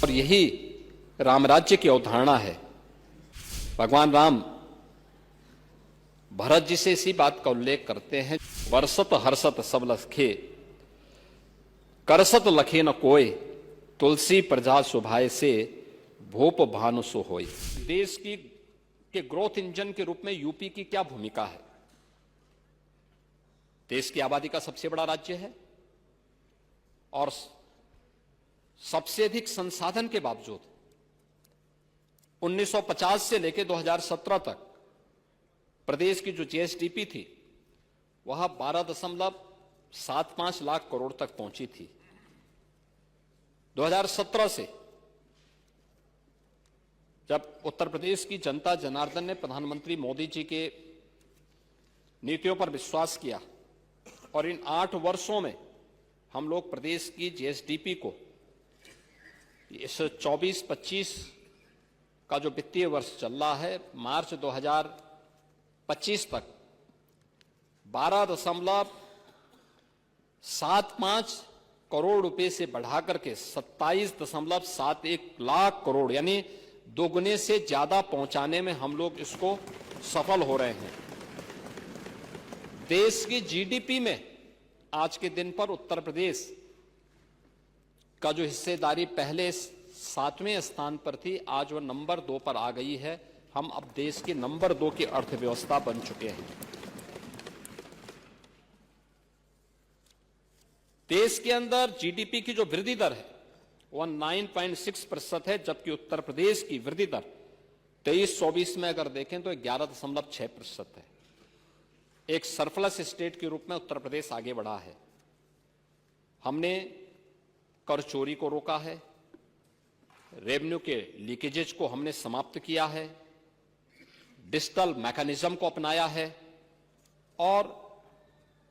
और यही रामराज्य की अवधारणा है। भगवान राम भरत जी से इसी बात का उल्लेख करते हैं, बरसत हर्षत सब लखे, करसत लखे न कोय, तुलसी प्रजा सुभाए से, भूप भानु सो होय। देश की के ग्रोथ इंजन के रूप में यूपी की क्या भूमिका है? देश की आबादी का सबसे बड़ा राज्य है और सबसे अधिक संसाधन के बावजूद 1950 से लेकर 2017 तक प्रदेश की जो जीएसडीपी थी वह 12.75 लाख करोड़ तक पहुंची थी। 2017 से जब उत्तर प्रदेश की जनता जनार्दन ने प्रधानमंत्री मोदी जी के नीतियों पर विश्वास किया और इन 8 वर्षों में हम लोग प्रदेश की जीएसडीपी को इस 24-25 का जो वित्तीय वर्ष चल रहा है, मार्च 2025 तक 12.75 करोड़ रुपए से बढ़ाकर के 27.71 लाख करोड़ यानी दोगुने से ज्यादा पहुंचाने में हम लोग इसको सफल हो रहे हैं। देश की जीडीपी में आज के दिन पर उत्तर प्रदेश का जो हिस्सेदारी पहले 7वें स्थान पर थी, आज वह नंबर 2 पर आ गई है। हम अब देश की नंबर 2 की अर्थव्यवस्था बन चुके हैं। देश के अंदर जीडीपी की जो वृद्धि दर है वह 9.6% है, जबकि उत्तर प्रदेश की वृद्धि दर 23-24 में अगर देखें तो 11.6% है। एक सरप्लस स्टेट के रूप में उत्तर प्रदेश आगे बढ़ा है। हमने कर चोरी को रोका है, रेवेन्यू के लीकेजेज को हमने समाप्त किया है, डिजिटल मैकेनिज्म को अपनाया है और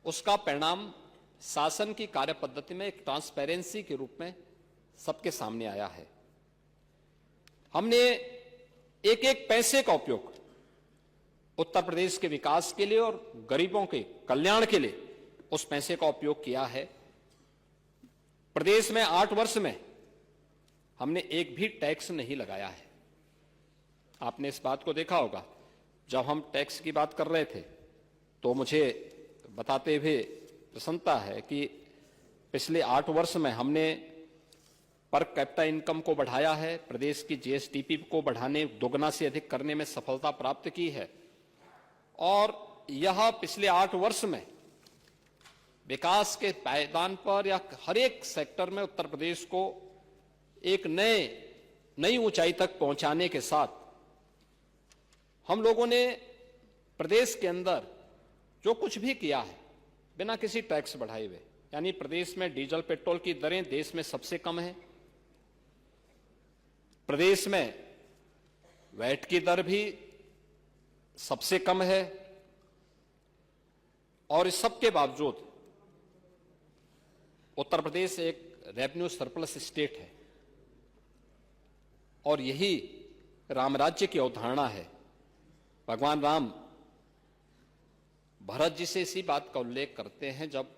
उसका परिणाम शासन की कार्य पद्धति में एक ट्रांसपेरेंसी के रूप में सबके सामने आया है। हमने एक एक पैसे का उपयोग उत्तर प्रदेश के विकास के लिए और गरीबों के कल्याण के लिए उस पैसे का उपयोग किया है। प्रदेश में 8 वर्ष में हमने एक भी टैक्स नहीं लगाया है। आपने इस बात को देखा होगा, जब हम टैक्स की बात कर रहे थे तो मुझे बताते हुए प्रसन्नता है कि पिछले 8 वर्ष में हमने पर कैपिटा इनकम को बढ़ाया है, प्रदेश की जीएसडीपी को बढ़ाने, दोगुना से अधिक करने में सफलता प्राप्त की है और यह पिछले 8 वर्ष में विकास के पायदान पर या हर एक सेक्टर में उत्तर प्रदेश को एक नई ऊंचाई तक पहुंचाने के साथ हम लोगों ने प्रदेश के अंदर जो कुछ भी किया है बिना किसी टैक्स बढ़ाए हुए, यानी प्रदेश में डीजल पेट्रोल की दरें देश में सबसे कम है, प्रदेश में वैट की दर भी सबसे कम है और इस सब के बावजूद उत्तर प्रदेश एक रेवेन्यू सरप्लस स्टेट है और यही रामराज्य की अवधारणा है। भगवान राम भरत जी से इसी बात का उल्लेख करते हैं जब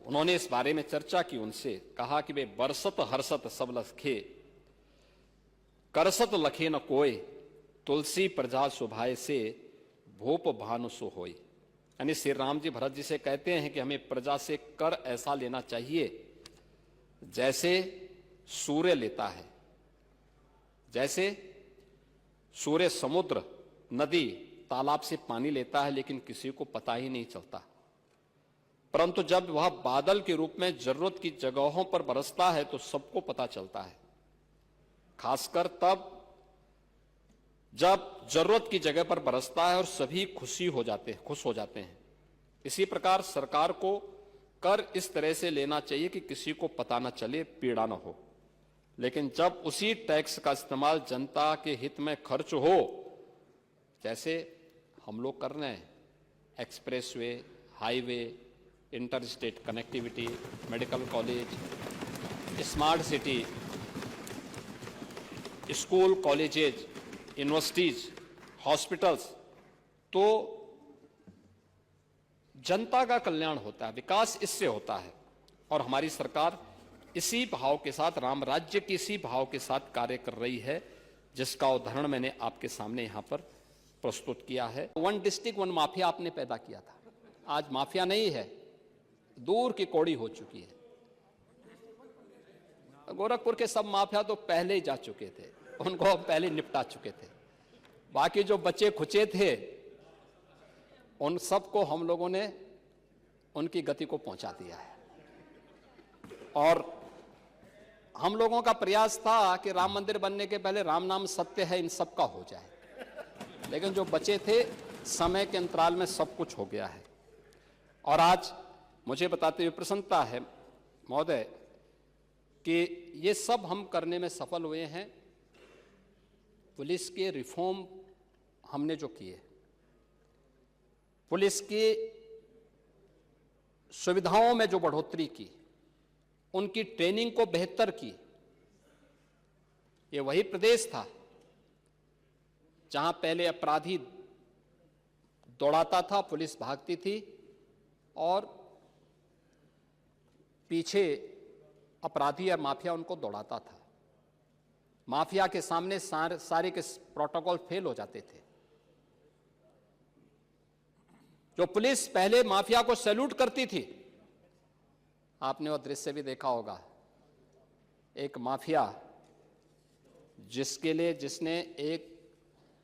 उन्होंने इस बारे में चर्चा की, उनसे कहा कि वे बरसत हर्षत सब लखे, करसत लखे न कोय, तुलसी प्रजा सुभाए से, भूप भानु सो होय। यानी श्री राम जी भरत जी से कहते हैं कि हमें प्रजा से कर ऐसा लेना चाहिए जैसे सूर्य लेता है, जैसे सूर्य समुद्र, नदी, तालाब से पानी लेता है लेकिन किसी को पता ही नहीं चलता, परंतु जब वह बादल के रूप में जरूरत की जगहों पर बरसता है तो सबको पता चलता है, खासकर तब जब जरूरत की जगह पर बरसता है और सभी खुश हो जाते हैं। इसी प्रकार सरकार को कर इस तरह से लेना चाहिए कि किसी को पता न चले, पीड़ा न हो, लेकिन जब उसी टैक्स का इस्तेमाल जनता के हित में खर्च हो, जैसे हम लोग कर रहे हैं, expressway, highway, inter state connectivity, medical college, smart city, school, colleges, universities, hospitals, तो जनता का कल्याण होता है, विकास इससे होता है और हमारी सरकार इसी भाव के साथ, राम राज्य की इसी भाव के साथ कार्य कर रही है, जिसका उदाहरण मैंने आपके सामने यहां पर प्रस्तुत किया है। वन डिस्ट्रिक्ट वन माफिया आपने पैदा किया था, आज माफिया नहीं है, दूर की कौड़ी हो चुकी है। गोरखपुर के सब माफिया तो पहले ही जा चुके थे, उनको हम पहले निपटा चुके थे। बाकी जो बचे खुचे थे उन सबको हम लोगों ने उनकी गति को पहुंचा दिया है। और हम लोगों का प्रयास था कि राम मंदिर बनने के पहले राम नाम सत्य है इन सब का हो जाए, लेकिन जो बचे थे समय के अंतराल में सब कुछ हो गया है। और आज मुझे बताते हुए प्रसन्नता है महोदय कि ये सब हम करने में सफल हुए हैं। पुलिस के रिफॉर्म हमने जो किए, पुलिस की सुविधाओं में जो बढ़ोतरी की, उनकी ट्रेनिंग को बेहतर की, ये वही प्रदेश था जहां पहले अपराधी दौड़ाता था, पुलिस भागती थी और पीछे अपराधी या माफिया उनको दौड़ाता था। माफिया के सामने सारे के प्रोटोकॉल फेल हो जाते थे। जो पुलिस पहले माफिया को सैल्यूट करती थी, आपने वो दृश्य भी देखा होगा, एक माफिया जिसने एक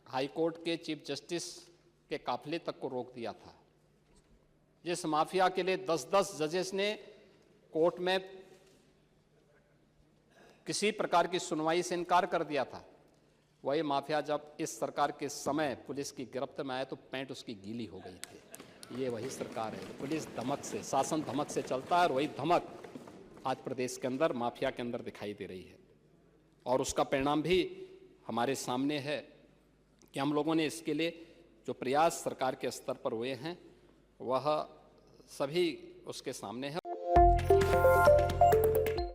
हाईकोर्ट के चीफ जस्टिस के काफिले तक को रोक दिया था, जिस माफिया के लिए 10-10 जजेस ने कोर्ट में किसी प्रकार की सुनवाई से इनकार कर दिया था, वही माफिया जब इस सरकार के समय पुलिस की गिरफ्त में आया तो पैंट उसकी गीली हो गई थी। ये वही सरकार है। पुलिस धमक से, शासन धमक से चलता है और वही धमक आज प्रदेश के अंदर माफिया के अंदर दिखाई दे रही है। और उसका परिणाम भी हमारे सामने है कि हम लोगों ने इसके लिए जो प्रयास सरकार के स्तर पर हुए हैं वह सभी उसके सामने है।